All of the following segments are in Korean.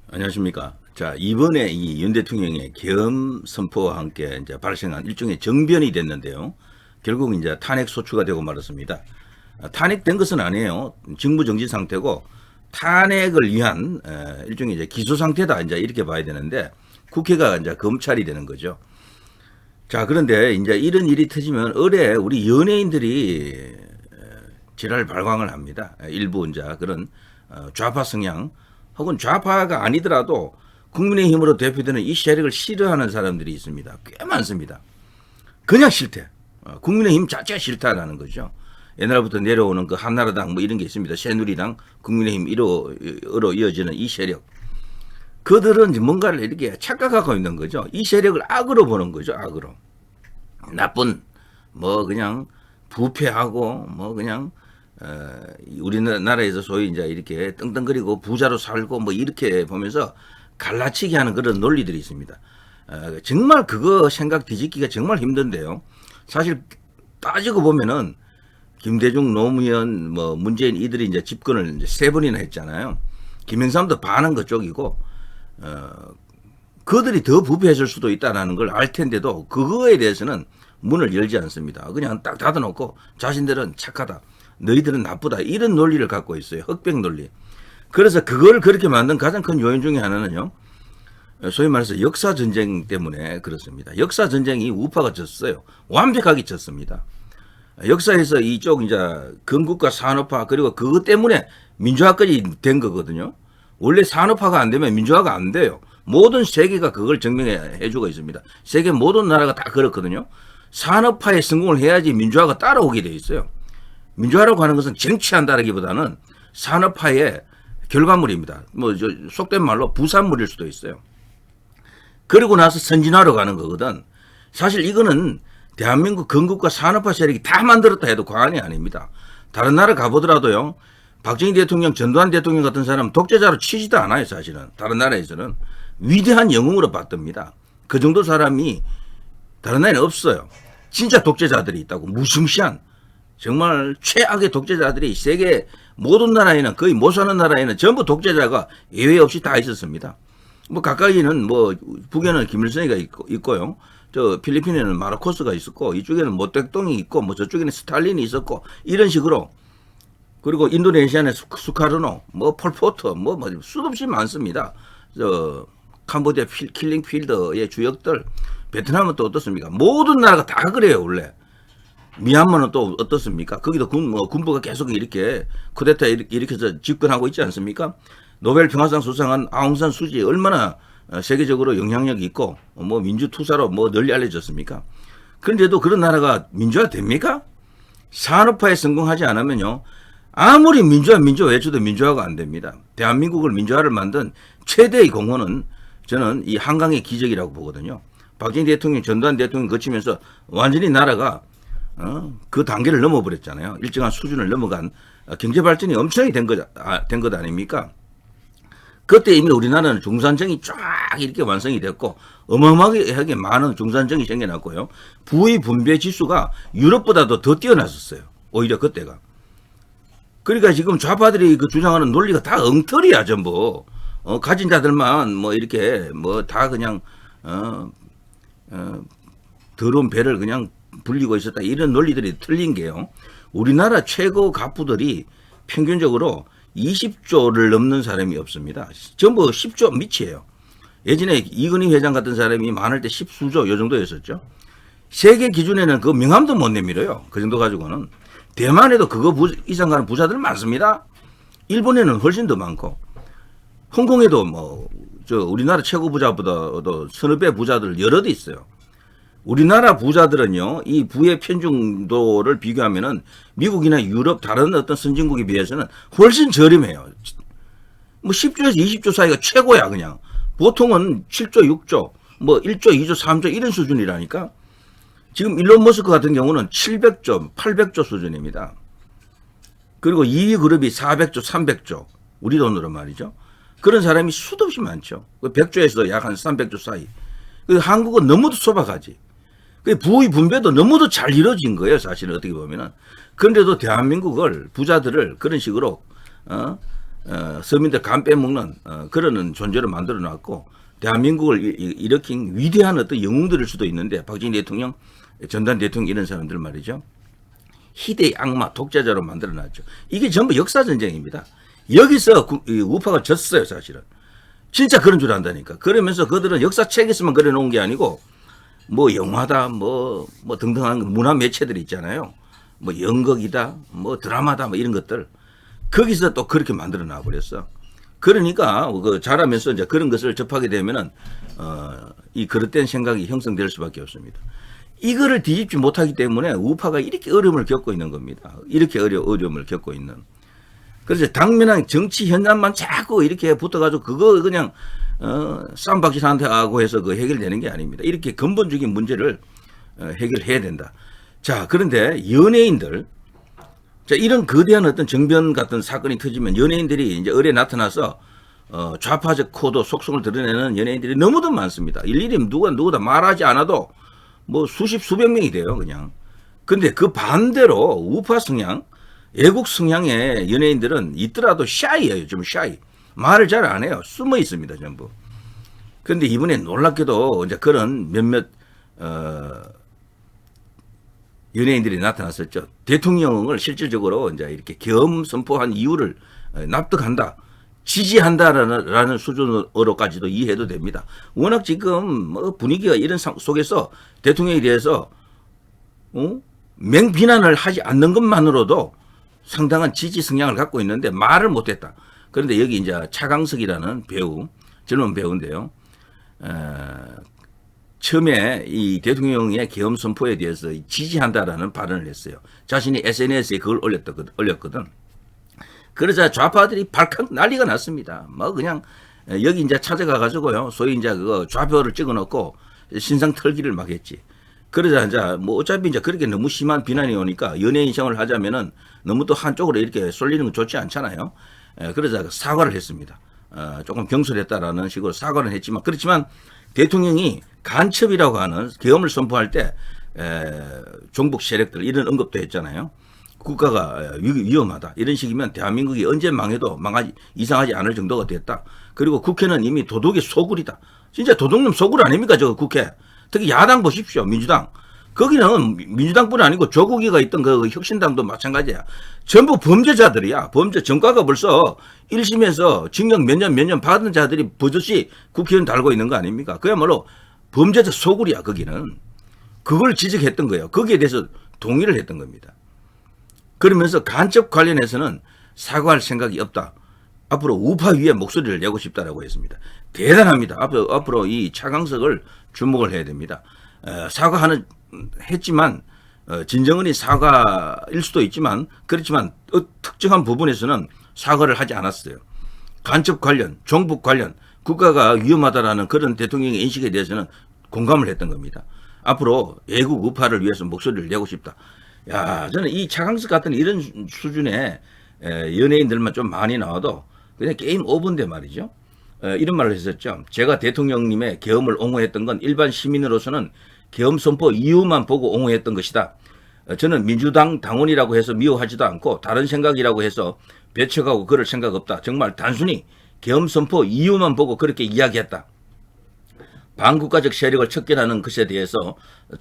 안녕하십니까. 자, 이번에 이 윤 대통령의 계엄 선포와 함께 이제 발생한 일종의 정변이 됐는데요. 결국 이제 탄핵 소추가 되고 말았습니다. 탄핵된 것은 아니에요. 직무정지 상태고 탄핵을 위한 일종의 이제 기소 상태다. 이제 이렇게 봐야 되는데 국회가 이제 검찰이 되는 거죠. 자, 그런데 이제 이런 일이 터지면 의뢰 우리 연예인들이 지랄 발광을 합니다. 일부 이제 그런 좌파 성향 혹은 좌파가 아니더라도 국민의힘으로 대표되는 이 세력을 싫어하는 사람들이 있습니다. 꽤 많습니다. 그냥 싫대. 국민의힘 자체가 싫다라는 거죠. 옛날부터 내려오는 그 한나라당 뭐 이런 게 있습니다. 새누리당, 국민의힘 1호로 이어지는 이 세력. 그들은 뭔가를 이렇게 착각하고 있는 거죠. 이 세력을 악으로 보는 거죠. 악으로. 나쁜 뭐 그냥 부패하고 뭐 그냥 우리나라에서 소위 이제 이렇게 떵떵거리고 부자로 살고 뭐 이렇게 보면서 갈라치기 하는 그런 논리들이 있습니다. 정말 그거 생각 뒤집기가 정말 힘든데요. 사실 따지고 보면은 김대중, 노무현, 뭐 문재인 이들이 이제 집권을 이제 3번이나 했잖아요. 김영삼도 반은 그쪽이고, 그들이 더 부패했을 수도 있다는 걸 알 텐데도 그거에 대해서는 문을 열지 않습니다. 그냥 딱 닫아놓고 자신들은 착하다. 너희들은 나쁘다. 이런 논리를 갖고 있어요. 흑백 논리. 그래서 그걸 그렇게 만든 가장 큰 요인 중에 하나는요. 소위 말해서 역사전쟁 때문에 그렇습니다. 역사전쟁이 우파가 졌어요. 완벽하게 졌습니다. 역사에서 이쪽 이제 건국과 산업화 그리고 그것 때문에 민주화까지 된 거거든요. 원래 산업화가 안 되면 민주화가 안 돼요. 모든 세계가 그걸 증명해 주고 있습니다. 세계 모든 나라가 다 그렇거든요. 산업화에 성공을 해야지 민주화가 따라오게 돼 있어요. 민주화라고 하는 것은 쟁취한다라기보다는 산업화의 결과물입니다. 뭐 속된 말로 부산물일 수도 있어요. 그러고 나서 선진화로 가는 거거든. 사실 이거는 대한민국 건국과 산업화 세력이 다 만들었다 해도 과언이 아닙니다. 다른 나라 가보더라도요. 박정희 대통령, 전두환 대통령 같은 사람 독재자로 치지도 않아요. 사실은 다른 나라에서는 위대한 영웅으로 봤답니다. 그 정도 사람이 다른 나라에는 없어요. 진짜 독재자들이 있다고. 무시무시한 정말 최악의 독재자들이 세계 모든 나라에는 거의 못 사는 나라에는 전부 독재자가 예외 없이 다 있었습니다. 뭐 가까이는 뭐 북에는 김일성이가 있고요. 저 필리핀에는 마르코스가 있었고 이쪽에는 모택동이 있고 뭐 저쪽에는 스탈린이 있었고 이런 식으로 그리고 인도네시아는 수카르노 뭐 폴포트 뭐 수도 없이 많습니다. 저 캄보디아 킬링 필드의 주역들 베트남은 또 어떻습니까? 모든 나라가 다 그래요 원래. 미얀마는 또 어떻습니까? 거기도 군부가 계속 이렇게 쿠데타 일으켜서 집권하고 있지 않습니까? 노벨 평화상 수상한 아웅산 수지 얼마나 세계적으로 영향력이 있고 뭐 민주투사로 뭐 널리 알려졌습니까? 그런데도 그런 나라가 민주화 됩니까? 산업화에 성공하지 않으면요. 아무리 민주화 외쳐도 민주화가 안 됩니다. 대한민국을 민주화를 만든 최대의 공헌은 저는 이 한강의 기적이라고 보거든요. 박정희 대통령, 전두환 대통령 거치면서 완전히 나라가 그 단계를 넘어버렸잖아요. 일정한 수준을 넘어간 경제 발전이 엄청나게 된 것 아닙니까? 그때 이미 우리나라는 중산층이 쫙 이렇게 완성이 됐고 어마어마하게 많은 중산층이 생겨났고요. 부의 분배 지수가 유럽보다도 더 뛰어났었어요. 오히려 그때가. 그러니까 지금 좌파들이 그 주장하는 논리가 다 엉터리야 전부. 가진 자들만 뭐 이렇게 뭐 다 그냥 더러운 배를 그냥 불리고 있었다. 이런 논리들이 틀린 게요. 우리나라 최고 갑부들이 평균적으로 20조를 넘는 사람이 없습니다. 전부 10조 밑이에요. 예전에 이건희 회장 같은 사람이 많을 때 10수조 요 정도였었죠. 세계 기준에는 그 명함도 못 내밀어요. 그 정도 가지고는. 대만에도 그거 이상 가는 부자들 많습니다. 일본에는 훨씬 더 많고. 홍콩에도 뭐 우리나라 최고 부자보다도 서너 배 부자들 여럿 있어요. 우리나라 부자들은요, 이 부의 편중도를 비교하면은 미국이나 유럽 다른 어떤 선진국에 비해서는 훨씬 저렴해요. 뭐 10조에서 20조 사이가 최고야, 그냥. 보통은 7조, 6조, 뭐 1조, 2조, 3조 이런 수준이라니까. 지금 일론 머스크 같은 경우는 700조, 800조 수준입니다. 그리고 2위 그룹이 400조, 300조. 우리 돈으로 말이죠. 그런 사람이 수도 없이 많죠. 100조에서 약 한 300조 사이. 한국은 너무도 소박하지. 부의 분배도 너무도 잘 이루어진 거예요, 사실은 어떻게 보면은. 그런데도 대한민국을 부자들을 그런 식으로 서민들 간 빼먹는 그런 존재로 만들어 놨고 대한민국을 일으킨 위대한 어떤 영웅들일 수도 있는데 박정희 대통령, 전두환 대통령 이런 사람들 말이죠. 희대의 악마, 독재자로 만들어 놨죠. 이게 전부 역사 전쟁입니다. 여기서 우파가 졌어요, 사실은. 진짜 그런 줄 안다니까. 그러면서 그들은 역사책에서만 그려놓은 게 아니고 뭐 영화다, 뭐 등등한 문화 매체들이 있잖아요. 뭐 연극이다, 뭐 드라마다, 뭐 이런 것들. 거기서 또 그렇게 만들어 놔버렸어. 그러니까 그 자라면서 이제 그런 것을 접하게 되면은 이 그릇된 생각이 형성될 수밖에 없습니다. 이거를 뒤집지 못하기 때문에 우파가 이렇게 어려움을 겪고 있는 겁니다. 이렇게 어려움을 겪고 있는. 그래서 당면한 정치 현안만 자꾸 이렇게 붙어가지고 그거 그냥 쌈박질한테 하고 해서 그 해결되는 게 아닙니다. 이렇게 근본적인 문제를 해결해야 된다. 자, 그런데 연예인들, 자, 이런 거대한 어떤 정변 같은 사건이 터지면 연예인들이 이제 을에 나타나서 좌파적 코도 속성을 드러내는 연예인들이 너무도 많습니다. 일일이 누구다 말하지 않아도 뭐 수백 명이 돼요, 그냥. 근데 그 반대로 우파 성향, 애국 성향의 연예인들은 있더라도 샤이예요, 좀 샤이. 말을 잘 안 해요. 숨어 있습니다, 전부. 근데 이번에 놀랍게도 이제 그런 몇몇, 연예인들이 나타났었죠. 대통령을 실질적으로 이제 이렇게 계엄 선포한 이유를 납득한다. 지지한다라는 수준으로까지도 이해해도 됩니다. 워낙 지금 뭐 분위기가 이런 속에서 대통령에 대해서 맹비난을 하지 않는 것만으로도 상당한 지지 성향을 갖고 있는데 말을 못했다. 그런데 여기 이제 차강석이라는 배우, 젊은 배우인데요. 처음에 이 대통령의 계엄 선포에 대해서 지지한다라는 발언을 했어요. 자신이 SNS에 그걸 올렸거든. 그러자 좌파들이 발칵 난리가 났습니다. 뭐 그냥 여기 이제 찾아가가지고요. 소위 이제 그거 좌표를 찍어놓고 신상 털기를 막 했지. 그러자 이제 뭐 어차피 이제 그렇게 너무 심한 비난이 오니까 연예인 생활을 하자면은 너무 또 한쪽으로 이렇게 쏠리는 건 좋지 않잖아요. 그러자 사과를 했습니다. 조금 경솔했다라는 식으로 사과를 했지만 그렇지만 대통령이 간첩이라고 하는 계엄을 선포할 때 종북 세력들 이런 언급도 했잖아요. 국가가 위험하다. 이런 식이면 대한민국이 언제 망해도 이상하지 않을 정도가 됐다. 그리고 국회는 이미 도둑의 소굴이다. 진짜 도둑놈 소굴 아닙니까, 저 국회. 특히 야당 보십시오, 민주당. 거기는 민주당뿐 아니고 조국이가 있던 그 혁신당도 마찬가지야. 전부 범죄자들이야. 전과가 벌써 1심에서 징역 몇 년 받은 자들이 버젓이 국회의원 달고 있는 거 아닙니까? 그야말로 범죄자 소굴이야, 거기는. 그걸 지적했던 거예요. 거기에 대해서 동의를 했던 겁니다. 그러면서 간첩 관련해서는 사과할 생각이 없다. 앞으로 우파 위에 목소리를 내고 싶다라고 했습니다. 대단합니다. 앞으로 이 차강석을 주목을 해야 됩니다. 했지만 진정은이 사과일 수도 있지만 그렇지만 특정한 부분에서는 사과를 하지 않았어요. 간첩 관련, 종북 관련, 국가가 위험하다라는 그런 대통령의 인식에 대해서는 공감을 했던 겁니다. 앞으로 애국 우파를 위해서 목소리를 내고 싶다. 야, 저는 이 차강석 같은 이런 수준의 연예인들만 좀 많이 나와도 그냥 게임 오버인데 말이죠. 이런 말을 했었죠. 제가 대통령님의 계엄을 옹호했던 건 일반 시민으로서는 계엄 선포 이유만 보고 옹호했던 것이다. 저는 민주당 당원이라고 해서 미워하지도 않고 다른 생각이라고 해서 배척하고 그럴 생각 없다. 정말 단순히 계엄 선포 이유만 보고 그렇게 이야기했다. 반국가적 세력을 척결하는 것에 대해서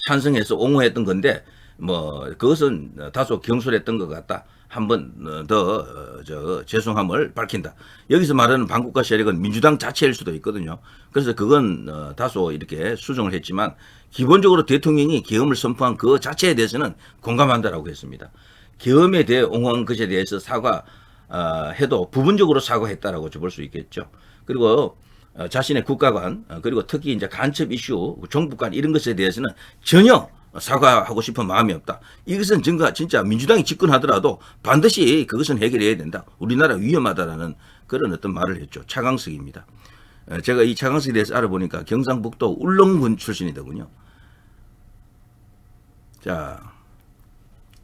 찬성해서 옹호했던 건데 뭐 그것은 다소 경솔했던 것 같다. 한 번 더 죄송함을 밝힌다. 여기서 말하는 반국가 세력은 민주당 자체일 수도 있거든요. 그래서 그건 다소 이렇게 수정을 했지만 기본적으로 대통령이 계엄을 선포한 그 자체에 대해서는 공감한다라고 했습니다. 계엄에 대해 옹호한 것에 대해서 사과해도 부분적으로 사과했다라고 볼 수 있겠죠. 그리고 자신의 국가관 그리고 특히 이제 간첩 이슈, 종북관 이런 것에 대해서는 전혀 사과하고 싶은 마음이 없다. 이것은 진짜 민주당이 집권하더라도 반드시 그것은 해결해야 된다. 우리나라 위험하다라는 그런 어떤 말을 했죠. 차강석입니다. 제가 이 차강석에 대해서 알아보니까 경상북도 울릉군 출신이더군요. 자,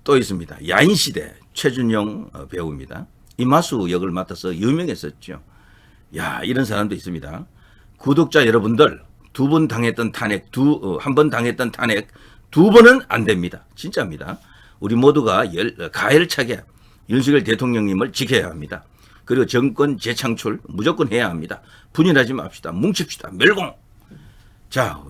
또 있습니다. 야인시대 최준용 배우입니다. 이마수 역을 맡아서 유명했었죠. 야, 이런 사람도 있습니다. 구독자 여러분들, 한 번 당했던 탄핵 두 번은 안 됩니다. 진짜입니다. 우리 모두가 가열차게 윤석열 대통령님을 지켜야 합니다. 그리고 정권 재창출 무조건 해야 합니다. 분열하지 맙시다. 뭉칩시다. 멸공. 자,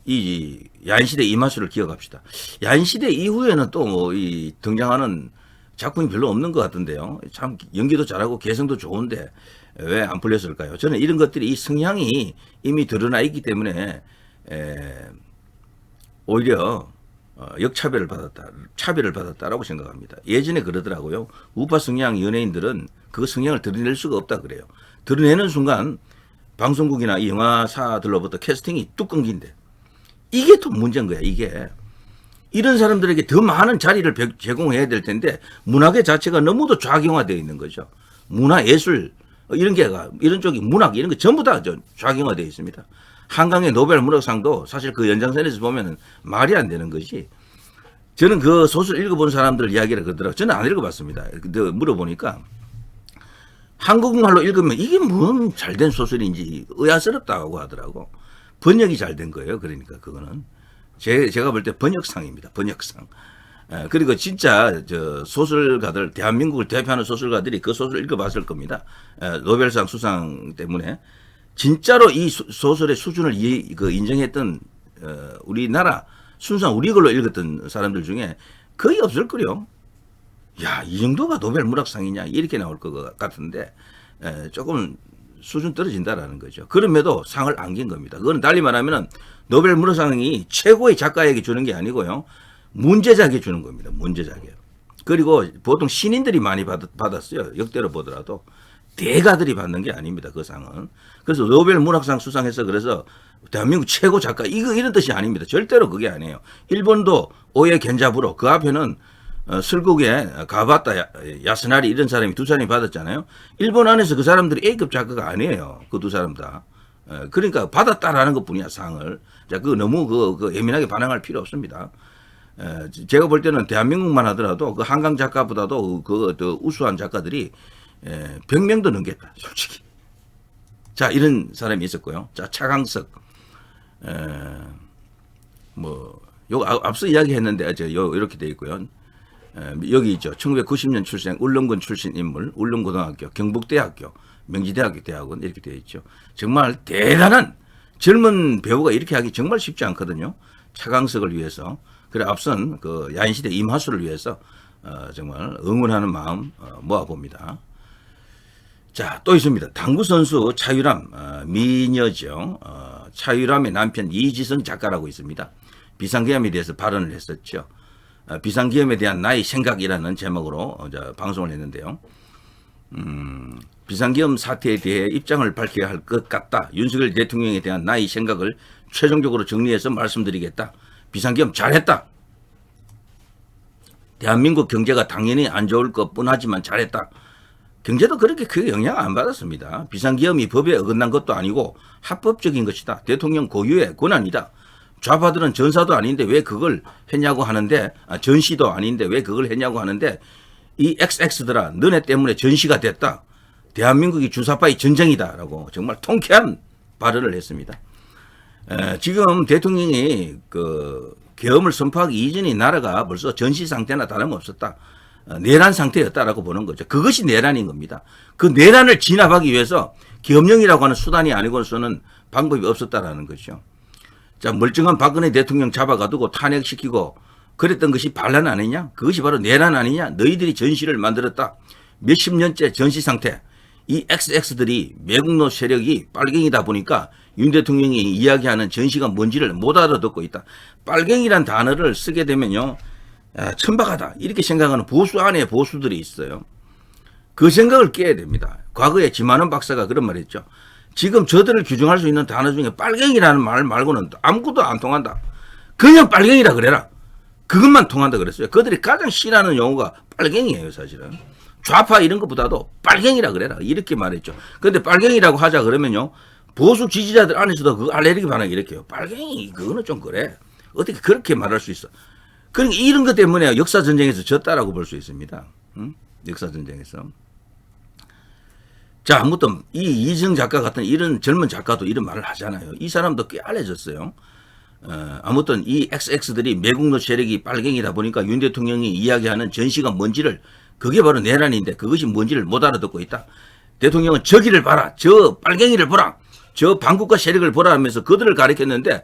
이 야인시대 이마수를 기억합시다. 야인시대 이후에는 또 뭐 이 등장하는 작품이 별로 없는 것 같은데요. 참 연기도 잘하고 개성도 좋은데 왜 안 풀렸을까요? 저는 이런 것들이 이 성향이 이미 드러나 있기 때문에 오히려 역차별을 받았다, 차별을 받았다라고 생각합니다. 예전에 그러더라고요. 우파 성향 연예인들은 그 성향을 드러낼 수가 없다 그래요. 드러내는 순간 방송국이나 이 영화사들로부터 캐스팅이 뚝 끊긴대. 이게 또 문제인 거야, 이게. 이런 사람들에게 더 많은 자리를 제공해야 될 텐데 문학의 자체가 너무도 좌경화되어 있는 거죠. 문화, 예술 이런 쪽이 문학 이런 거 전부 다 좌경화되어 있습니다. 한강의 노벨 문학상도 사실 그 연장선에서 보면 말이 안 되는 것이, 저는 그 소설 읽어본 사람들 이야기를 그러더라고요. 저는 안 읽어봤습니다. 물어보니까 한국말로 읽으면 이게 뭔 잘된 소설인지 의아스럽다고 하더라고. 번역이 잘 된 거예요. 그러니까 그거는 제가 볼 때 번역상입니다. 번역상. 그리고 진짜 저 소설가들, 대한민국을 대표하는 소설가들이 그 소설을 읽어봤을 겁니다. 노벨상 수상 때문에 진짜로 이 소설의 수준을 인정했던 우리나라 순수한 우리 걸로 읽었던 사람들 중에 거의 없을 거요. 야, 이 정도가 노벨 문학상이냐 이렇게 나올 것 같은데 조금 수준 떨어진다라는 거죠. 그럼에도 상을 안긴 겁니다. 그거는 달리 말하면 노벨 문학상이 최고의 작가에게 주는 게 아니고요. 문제작에 주는 겁니다. 문제작이에요. 그리고 보통 신인들이 많이 받았어요. 역대로 보더라도. 대가들이 받는 게 아닙니다. 그 상은. 그래서 노벨 문학상 수상해서 그래서 대한민국 최고 작가 이런 뜻이 아닙니다. 절대로 그게 아니에요. 일본도 오에 겐자부로 그 앞에는 설국에 가바타 야스나리 이런 사람이 두 사람이 받았잖아요. 일본 안에서 그 사람들이 A급 작가가 아니에요. 그 두 사람 다. 그러니까 받았다라는 것뿐이야, 상을. 자, 그거 너무 그 예민하게 반응할 필요 없습니다. 제가 볼 때는 대한민국만 하더라도 그 한강 작가보다도 그 우수한 작가들이 100명도 넘겠다, 솔직히. 자, 이런 사람이 있었고요. 자, 차강석. 요 앞서 이야기했는데 이렇게 돼 있고요. 여기 있죠. 1990년 출생, 울릉군 출신 인물, 울릉고등학교, 경북대학교, 명지대학교 대학원 이렇게 되어 있죠. 정말 대단한 젊은 배우가 이렇게 하기 정말 쉽지 않거든요. 차강석을 위해서. 그래 앞선 그 야인시대 임하수를 위해서 정말 응원하는 마음 모아봅니다. 자, 또 있습니다. 당구 선수 차유람, 미녀죠. 차유람의 남편 이지성 작가라고 있습니다. 비상계엄에 대해서 발언을 했었죠. 비상계엄에 대한 나의 생각이라는 제목으로 방송을 했는데요. 비상계엄 사태에 대해 입장을 밝혀야 할 것 같다. 윤석열 대통령에 대한 나의 생각을 최종적으로 정리해서 말씀드리겠다. 비상계엄 잘했다. 대한민국 경제가 당연히 안 좋을 것뿐하지만 잘했다. 경제도 그렇게 크게 영향 안 받았습니다. 비상계엄이 법에 어긋난 것도 아니고 합법적인 것이다. 대통령 고유의 권한이다. 좌파들은 전사도 아닌데 왜 그걸 했냐고 하는데, 전시도 아닌데 왜 그걸 했냐고 하는데, 이 XX들아 너네 때문에 전시가 됐다. 대한민국이 주사파의 전쟁이다라고 정말 통쾌한 발언을 했습니다. 지금 대통령이 그 계엄을 선포하기 이전에 나라가 벌써 전시 상태나 다름없었다. 내란 상태였다라고 보는 거죠. 그것이 내란인 겁니다. 그 내란을 진압하기 위해서 계엄령이라고 하는 수단이 아니고서는 방법이 없었다라는 거죠. 자, 멀쩡한 박근혜 대통령 잡아가두고 탄핵시키고 그랬던 것이 반란 아니냐? 그것이 바로 내란 아니냐? 너희들이 전시를 만들었다. 몇십 년째 전시 상태. 이 XX들이 매국노 세력이 빨갱이다 보니까 윤 대통령이 이야기하는 전시가 뭔지를 못 알아듣고 있다. 빨갱이란 단어를 쓰게 되면요, 천박하다 이렇게 생각하는 보수 안에 보수들이 있어요. 그 생각을 깨야 됩니다. 과거에 지만원 박사가 그런 말 했죠. 지금 저들을 규정할 수 있는 단어 중에 빨갱이라는 말 말고는 아무것도 안 통한다. 그냥 빨갱이라 그래라. 그것만 통한다 그랬어요. 그들이 가장 싫어하는 용어가 빨갱이에요, 사실은. 좌파 이런 것보다도 빨갱이라 그래라. 이렇게 말했죠. 그런데 빨갱이라고 하자 그러면요, 보수 지지자들 안에서도 그 알레르기 반응이 이렇게요. 빨갱이, 그거는 좀 그래. 어떻게 그렇게 말할 수 있어. 그러니까 이런 것 때문에 역사전쟁에서 졌다라고 볼 수 있습니다. 응? 역사전쟁에서. 자, 아무튼 이 이정 작가 같은 이런 젊은 작가도 이런 말을 하잖아요. 이 사람도 꽤 알려졌어요. 아무튼 이 XX들이 매국노 세력이 빨갱이다 보니까 윤 대통령이 이야기하는 전시가 뭔지를 그게 바로 내란인데 그것이 뭔지를 못 알아듣고 있다. 대통령은 저기를 봐라. 저 빨갱이를 보라. 저 반국가 세력을 보라 하면서 그들을 가리켰는데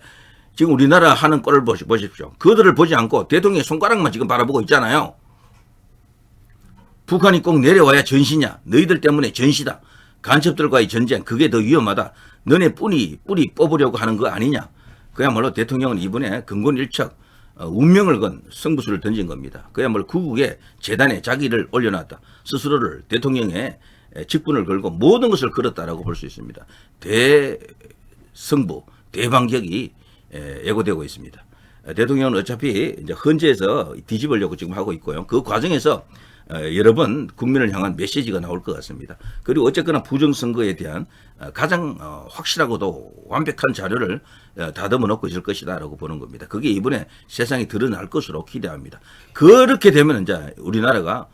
지금 우리나라 하는 꼴을 보십시오. 그들을 보지 않고 대통령의 손가락만 지금 바라보고 있잖아요. 북한이 꼭 내려와야 전시냐. 너희들 때문에 전시다. 간첩들과의 전쟁 그게 더 위험하다. 너네 뿌리 뽑으려고 하는 거 아니냐. 그야말로 대통령은 이번에 근곤일척 운명을 건 승부수를 던진 겁니다. 그야말로 구국의 재단에 자기를 올려놨다. 스스로를 대통령의 직분을 걸고 모든 것을 걸었다라고 볼 수 있습니다. 대승부, 대반격이 예고되고 있습니다. 대통령은 어차피 이제 헌재에서 뒤집으려고 지금 하고 있고요. 그 과정에서 여러 번 국민을 향한 메시지가 나올 것 같습니다. 그리고 어쨌거나 부정선거에 대한 가장 확실하고도 완벽한 자료를 다듬어 놓고 있을 것이다라고 보는 겁니다. 그게 이번에 세상에 드러날 것으로 기대합니다. 그렇게 되면 이제 우리나라가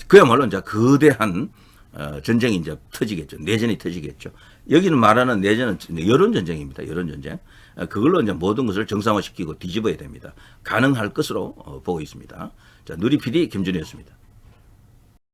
그야말로 이제 거대한 전쟁이 이제 터지겠죠. 내전이 터지겠죠. 여기는 말하는 내전은 여론 전쟁입니다. 여론 전쟁. 그걸로 이제 모든 것을 정상화시키고 뒤집어야 됩니다. 가능할 것으로 보고 있습니다. 자, 누리 PD 김준희였습니다.